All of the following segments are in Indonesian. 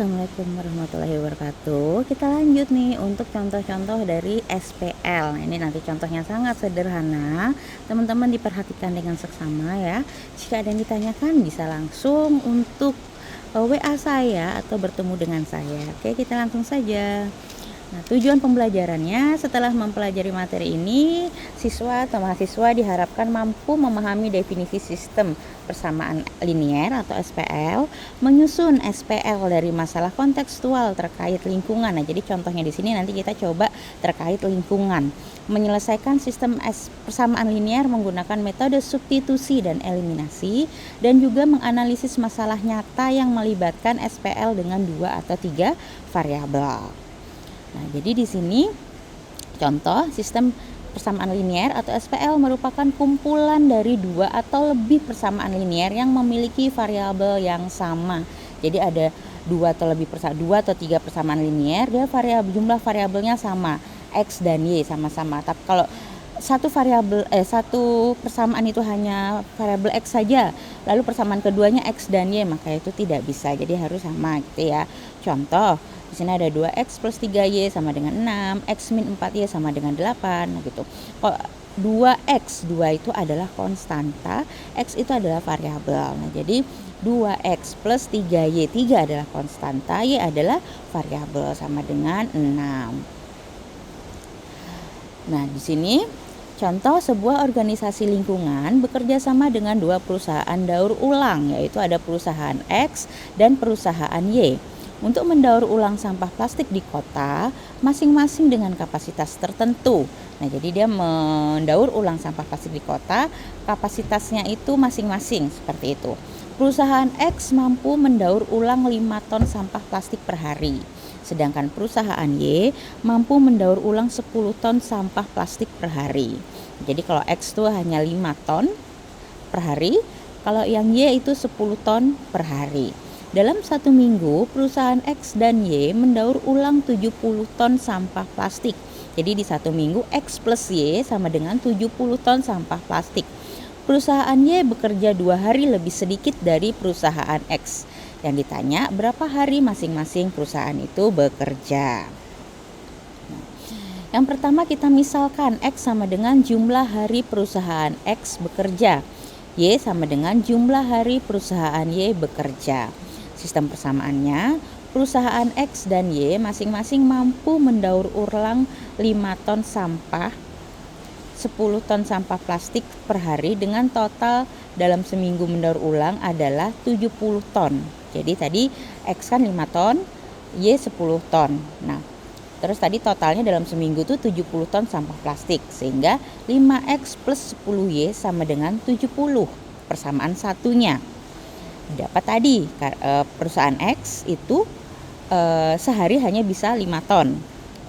Assalamualaikum warahmatullahi wabarakatuh. Kita lanjut nih untuk contoh-contoh dari SPL. Nah, ini nanti contohnya sangat sederhana. Teman-teman diperhatikan dengan seksama ya. Jika ada yang ditanyakan bisa langsung untuk WA saya atau bertemu dengan saya. Oke, kita langsung saja. Nah, tujuan pembelajarannya setelah mempelajari materi ini, siswa atau mahasiswa diharapkan mampu memahami definisi sistem persamaan linier atau SPL, menyusun SPL dari masalah kontekstual terkait lingkungan. Nah, jadi contohnya di sini nanti kita coba terkait lingkungan. Menyelesaikan sistem persamaan linier menggunakan metode substitusi dan eliminasi, dan juga menganalisis masalah nyata yang melibatkan SPL dengan 2 atau 3 variabel. Nah, jadi di sini contoh sistem persamaan linier atau SPL merupakan kumpulan dari 2 atau lebih persamaan linier yang memiliki variabel yang sama. Jadi ada 2 atau 3 persamaan linier, dia jumlah variabelnya sama, X dan Y sama-sama. Tapi kalau satu persamaan itu hanya variabel X saja, lalu persamaan keduanya X dan Y, maka itu tidak bisa. Jadi harus sama gitu ya. Contoh, di sini ada 2X plus 3Y sama dengan 6, X min 4Y sama dengan 8, gitu. Kalau 2X, 2 itu adalah konstanta, X itu adalah variabel. Nah, jadi 2X plus 3Y, 3 adalah konstanta, Y adalah variabel sama dengan 6. Nah, di sini contoh sebuah organisasi lingkungan bekerja sama dengan 2 perusahaan daur ulang, yaitu ada perusahaan X dan perusahaan Y, untuk mendaur ulang sampah plastik di kota, masing-masing dengan kapasitas tertentu. Nah, jadi dia mendaur ulang sampah plastik di kota, kapasitasnya itu masing-masing seperti itu. Perusahaan X mampu mendaur ulang 5 ton sampah plastik per hari. Sedangkan perusahaan Y mampu mendaur ulang 10 ton sampah plastik per hari. Jadi kalau X itu hanya 5 ton per hari, kalau yang Y itu 10 ton per hari. Dalam 1 minggu, perusahaan X dan Y mendaur ulang 70 ton sampah plastik. Jadi di 1 minggu X plus Y sama dengan 70 ton sampah plastik. Perusahaan Y bekerja 2 hari lebih sedikit dari perusahaan X. Yang ditanya berapa hari masing-masing perusahaan itu bekerja. Yang pertama kita misalkan X sama dengan jumlah hari perusahaan X bekerja, Y sama dengan jumlah hari perusahaan Y bekerja. Sistem persamaannya, perusahaan X dan Y masing-masing mampu mendaur ulang 5 ton sampah, 10 ton sampah plastik per hari, dengan total dalam seminggu mendaur ulang adalah 70 ton. Jadi tadi X kan 5 ton, Y 10 ton. Nah, terus tadi totalnya dalam seminggu itu 70 ton sampah plastik, sehingga 5X plus 10Y sama dengan 70, persamaan satunya. Dapat tadi perusahaan X itu sehari hanya bisa 5 ton,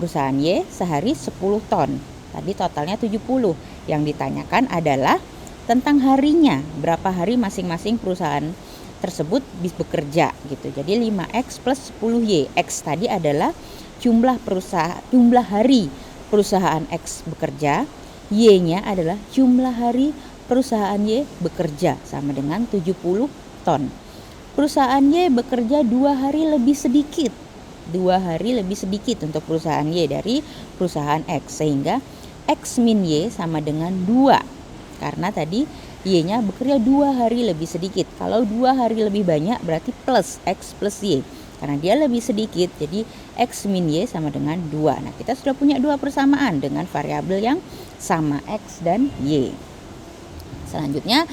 perusahaan Y sehari 10 ton, tadi totalnya 70. Yang ditanyakan adalah tentang harinya, berapa hari masing-masing perusahaan tersebut bekerja gitu. Jadi 5X plus 10Y, X tadi adalah jumlah hari perusahaan X bekerja, Y-nya adalah jumlah hari perusahaan Y bekerja sama dengan 70 ton. Perusahaan Y bekerja 2 hari lebih sedikit. 2 hari lebih sedikit untuk perusahaan Y dari perusahaan X, sehingga X min Y sama dengan 2. Karena tadi Y-nya bekerja 2 hari lebih sedikit. Kalau 2 hari lebih banyak berarti plus X plus Y. Karena dia lebih sedikit, jadi X min Y sama dengan 2. Nah, kita sudah punya 2 persamaan dengan variabel yang sama, X dan Y. Selanjutnya,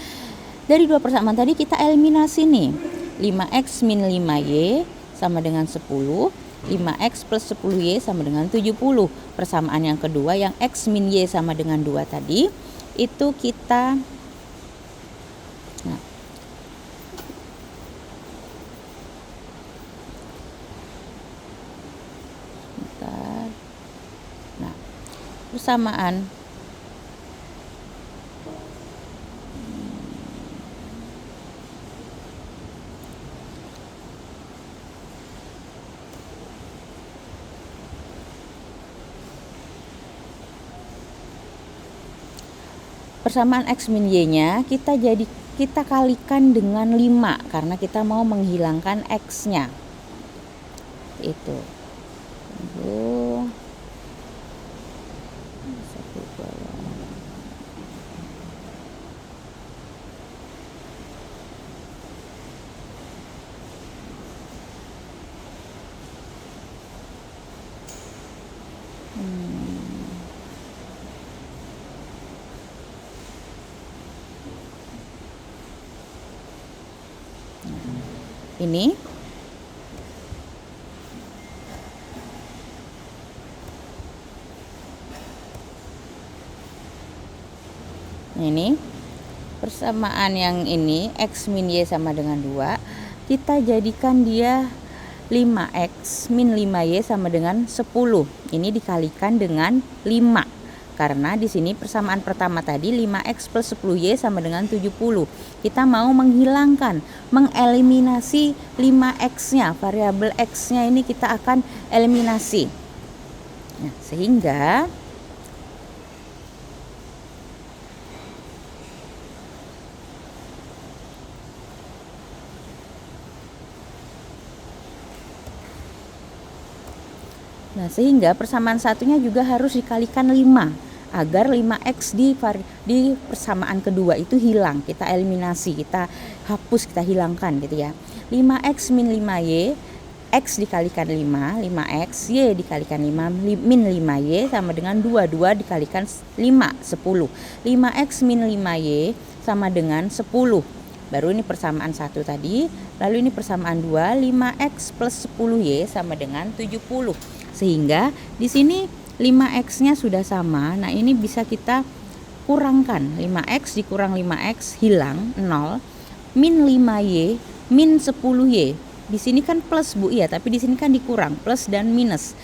dari 2 persamaan tadi kita eliminasi nih. 5X min 5Y sama dengan 10. 5X plus 10Y sama dengan 70. Persamaan yang kedua yang X min Y sama dengan 2 tadi, itu kita persamaan persamaan X min Y-nya kita kalikan dengan 5 karena kita mau menghilangkan X-nya. itu. Tunggu. Satu, dua. Ini persamaan yang ini X min Y sama dengan 2, kita jadikan dia 5X min 5Y sama dengan 10. Ini dikalikan dengan 5. Karena di sini persamaan pertama tadi 5X plus 10Y sama dengan 70. Kita mau menghilangkan, mengeliminasi 5X-nya, variabel X-nya ini kita akan eliminasi. Nah, sehingga persamaan satunya juga harus dikalikan 5 agar 5X di persamaan kedua itu hilang. Kita eliminasi, kita hapus, kita hilangkan gitu ya. 5X min 5Y, X dikalikan 5, 5X, Y dikalikan 5, min 5Y sama dengan 2 dikalikan 5, 10. 5X min 5Y sama dengan 10. Baru ini persamaan 1 tadi. Lalu ini persamaan 2, 5X plus 10Y sama dengan 70. Sehingga di sini 5X-nya sudah sama. Nah, ini bisa kita kurangkan. 5X dikurang 5X hilang 0. Min 5Y min 10Y. Di sini kan plus Bu ya, tapi di sini kan dikurang, plus dan minus.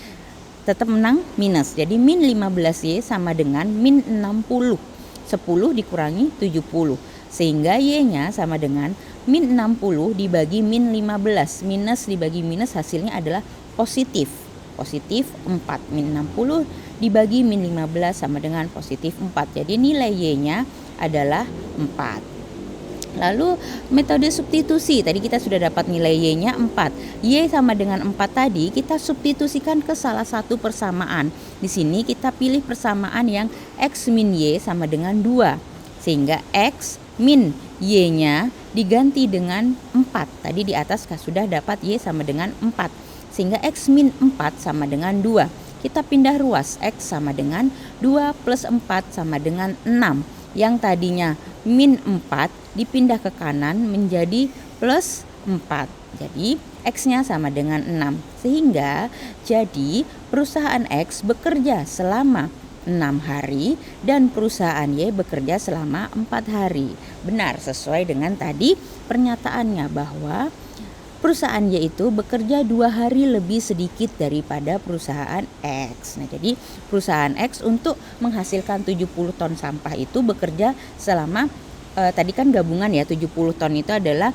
Tetap menang minus. Jadi min 15Y sama dengan min 60. 10 dikurangi 70. Sehingga Y-nya sama dengan min 60 dibagi min 15. Minus dibagi minus hasilnya adalah positif 4. Min 60 dibagi min 15 sama dengan positif 4. Jadi nilai Y-nya adalah 4. Lalu metode substitusi, tadi kita sudah dapat nilai Y-nya 4. Y sama dengan 4 tadi kita substitusikan ke salah satu persamaan. Di sini kita pilih persamaan yang X min Y sama dengan 2. Sehingga X min Y-nya diganti dengan 4. Tadi di atas sudah dapat Y sama dengan 4. Sehingga X min 4 sama dengan 2. Kita pindah ruas, X sama dengan 2 plus 4 sama dengan 6. Yang tadinya min 4 dipindah ke kanan menjadi plus 4. Jadi X-nya sama dengan 6. Sehingga jadi perusahaan X bekerja selama 6 hari dan perusahaan Y bekerja selama 4 hari. Benar, sesuai dengan tadi pernyataannya bahwa perusahaan Y itu bekerja 2 hari lebih sedikit daripada perusahaan X. Nah, jadi perusahaan X untuk menghasilkan 70 ton sampah itu bekerja selama tadi kan gabungan ya, 70 ton itu adalah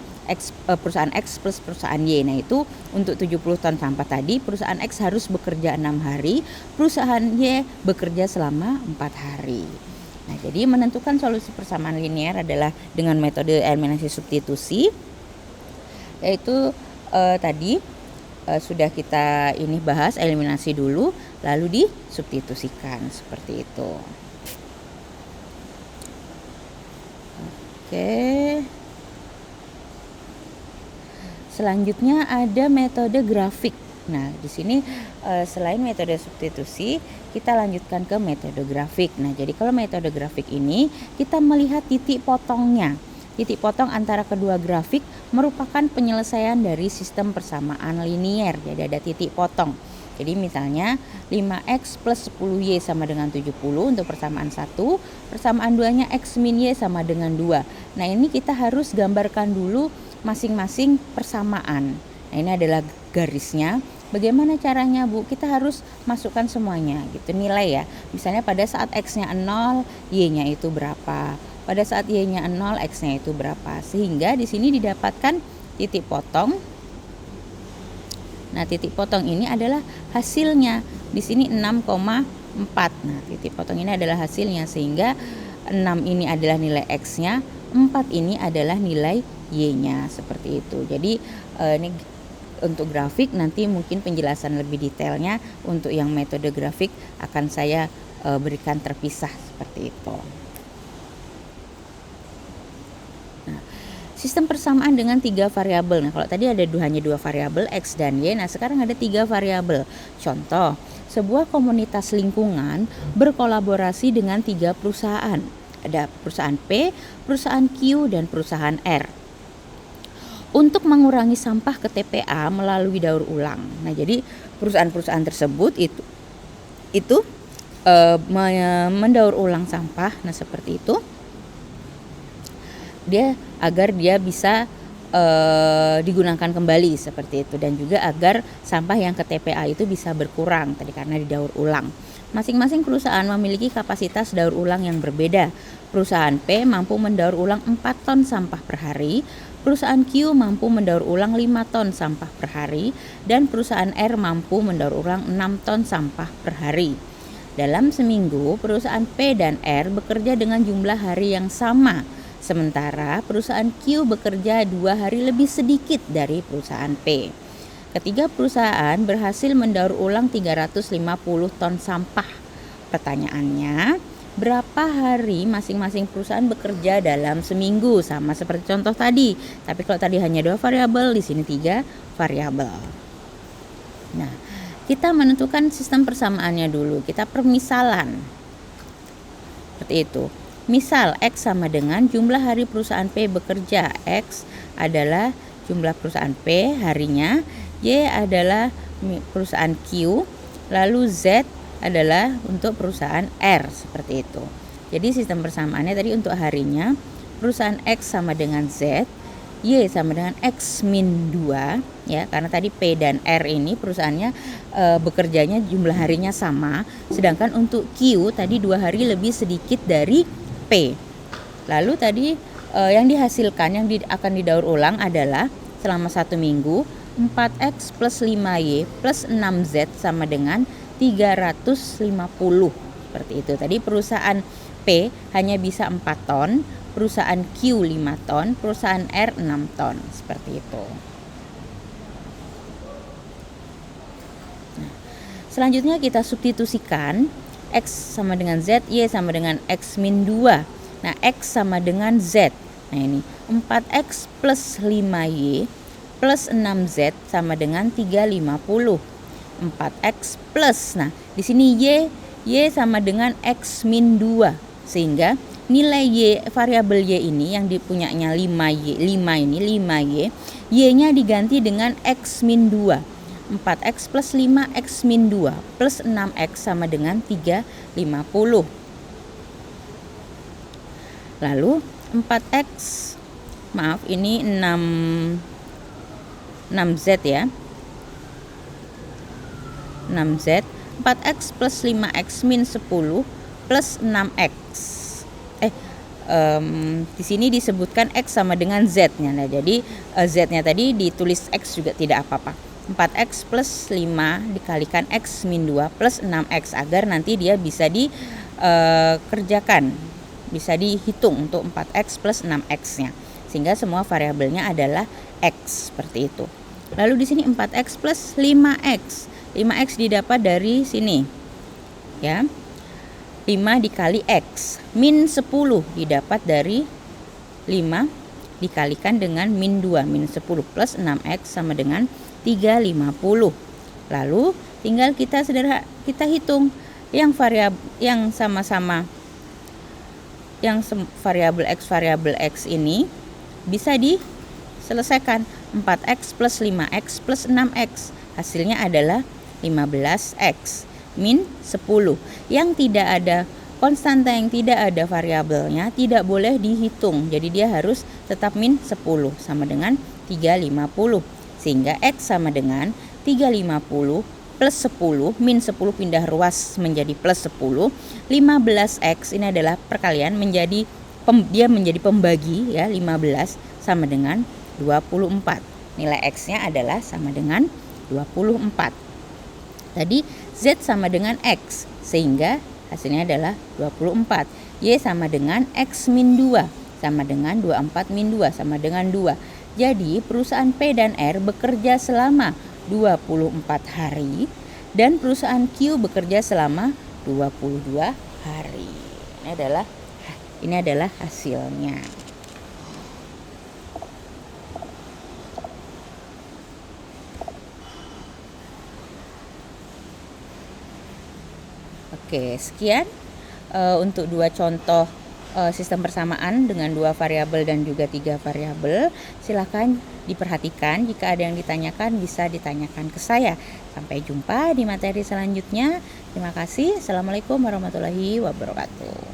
perusahaan X plus perusahaan Y. Nah, itu untuk 70 ton sampah tadi perusahaan X harus bekerja 6 hari, perusahaan Y bekerja selama 4 hari. Nah, jadi menentukan solusi persamaan linear adalah dengan metode eliminasi substitusi. Yaitu tadi sudah kita ini bahas eliminasi dulu lalu disubstitusikan seperti itu. Oke. Selanjutnya ada metode grafik. Nah, di sini selain metode substitusi, kita lanjutkan ke metode grafik. Nah, jadi kalau metode grafik ini kita melihat titik potongnya. Titik potong antara kedua grafik merupakan penyelesaian dari sistem persamaan linier. Jadi ada titik potong. Jadi misalnya 5X plus 10Y sama dengan 70 untuk persamaan 1. Persamaan 2-nya X min Y sama dengan 2. Nah, ini kita harus gambarkan dulu masing-masing persamaan. Nah, ini adalah garisnya. Bagaimana caranya, Bu? Kita harus masukkan semuanya gitu, nilai ya. Misalnya pada saat X-nya 0, Y-nya itu berapa? Pada saat Y-nya 0, X-nya itu berapa? Sehingga di sini didapatkan titik potong. Nah, titik potong ini adalah hasilnya. Di sini 6,4. Nah, titik potong ini adalah hasilnya. Sehingga 6 ini adalah nilai X-nya, 4 ini adalah nilai Y-nya. Seperti itu. Jadi ini untuk grafik nanti mungkin penjelasan lebih detailnya untuk yang metode grafik akan saya berikan terpisah seperti itu. Nah, sistem persamaan dengan 3 variabel. Nah, kalau tadi ada hanya 2 variabel X dan Y, nah sekarang ada 3 variabel. Contoh, sebuah komunitas lingkungan berkolaborasi dengan 3 perusahaan. Ada perusahaan P, perusahaan Q, dan perusahaan R. Untuk mengurangi sampah ke TPA melalui daur ulang. Nah, jadi perusahaan-perusahaan tersebut itu mendaur ulang sampah. Nah, seperti itu. Agar dia bisa digunakan kembali seperti itu, dan juga agar sampah yang ke TPA itu bisa berkurang tadi karena didaur ulang. Masing-masing perusahaan memiliki kapasitas daur ulang yang berbeda. Perusahaan P mampu mendaur ulang 4 ton sampah per hari, perusahaan Q mampu mendaur ulang 5 ton sampah per hari, dan perusahaan R mampu mendaur ulang 6 ton sampah per hari. Dalam seminggu, perusahaan P dan R bekerja dengan jumlah hari yang sama, sementara perusahaan Q bekerja 2 hari lebih sedikit dari perusahaan P. Ketiga perusahaan berhasil mendaur ulang 350 ton sampah. Pertanyaannya, berapa hari masing-masing perusahaan bekerja dalam seminggu? Sama seperti contoh tadi, tapi kalau tadi hanya 2 variabel, di sini 3 variabel. Nah, kita menentukan sistem persamaannya dulu. Kita permisalan. Seperti itu. Misal X sama dengan jumlah hari perusahaan P bekerja. X adalah jumlah perusahaan P harinya, Y adalah perusahaan Q, lalu Z adalah untuk perusahaan R, seperti itu. Jadi sistem persamaannya tadi untuk harinya, perusahaan X sama dengan Z, Y sama dengan X min 2, ya, karena tadi P dan R ini perusahaannya bekerjanya jumlah harinya sama, sedangkan untuk Q tadi 2 hari lebih sedikit dari P. Lalu tadi yang dihasilkan yang akan didaur ulang adalah selama 1 minggu 4X plus 5Y plus 6Z sama dengan 350. Seperti itu. Tadi perusahaan P hanya bisa 4 ton, perusahaan Q 5 ton, perusahaan R 6 ton. Seperti itu. Nah, selanjutnya kita substitusikan X sama dengan Z, Y sama dengan X min 2. Nah, X sama dengan Z. Nah, ini 4X plus 5Y plus 6Z sama dengan 350. 4X plus. Nah, di sini Y sama dengan X min 2. Sehingga nilai Y, variabel Y ini yang dipunyanya 5Y, Y-nya diganti dengan X min 2. 4X plus 5X min 2 plus 6X sama dengan 350. Lalu 4X, maaf ini 6Z ya, 6Z, 4X plus 5X min 10 plus 6X. Di sini disebutkan X sama dengan Z-nya. Nah, jadi Z-nya tadi ditulis X juga tidak apa-apa. 4X plus 5 dikalikan X min 2 plus 6X agar nanti dia bisa dikerjakan, bisa dihitung untuk 4X plus 6X-nya. Sehingga semua variabelnya adalah X, seperti itu. Lalu di sini 4X plus 5X. 5X didapat dari sini. Ya. 5 dikali X. Min 10 didapat dari 5 dikalikan dengan min 2. Min 10 plus 6X sama dengan 350. Lalu tinggal kita hitung yang sama-sama yang variabel X ini bisa diselesaikan. 4X plus 5X plus 6X hasilnya adalah 15X min 10. Yang tidak ada konstanta, yang tidak ada variabelnya tidak boleh dihitung. Jadi dia harus tetap min 10 sama dengan 350. Sehingga X sama dengan 350 plus 10, min 10 pindah ruas menjadi plus 10. 15X ini adalah perkalian dia menjadi pembagi ya, 15 sama dengan 24. Nilai X-nya adalah sama dengan 24. Tadi Z sama dengan X sehingga hasilnya adalah 24. Y sama dengan X min 2 sama dengan 24 min 2 sama dengan 2. Jadi perusahaan P dan R bekerja selama 24 hari dan perusahaan Q bekerja selama 22 hari. Ini adalah hasilnya. Oke, sekian untuk dua contoh sistem persamaan dengan 2 variabel dan juga 3 variabel. Silakan diperhatikan, jika ada yang ditanyakan bisa ditanyakan ke saya. Sampai jumpa di materi selanjutnya. Terima kasih. Assalamualaikum warahmatullahi wabarakatuh.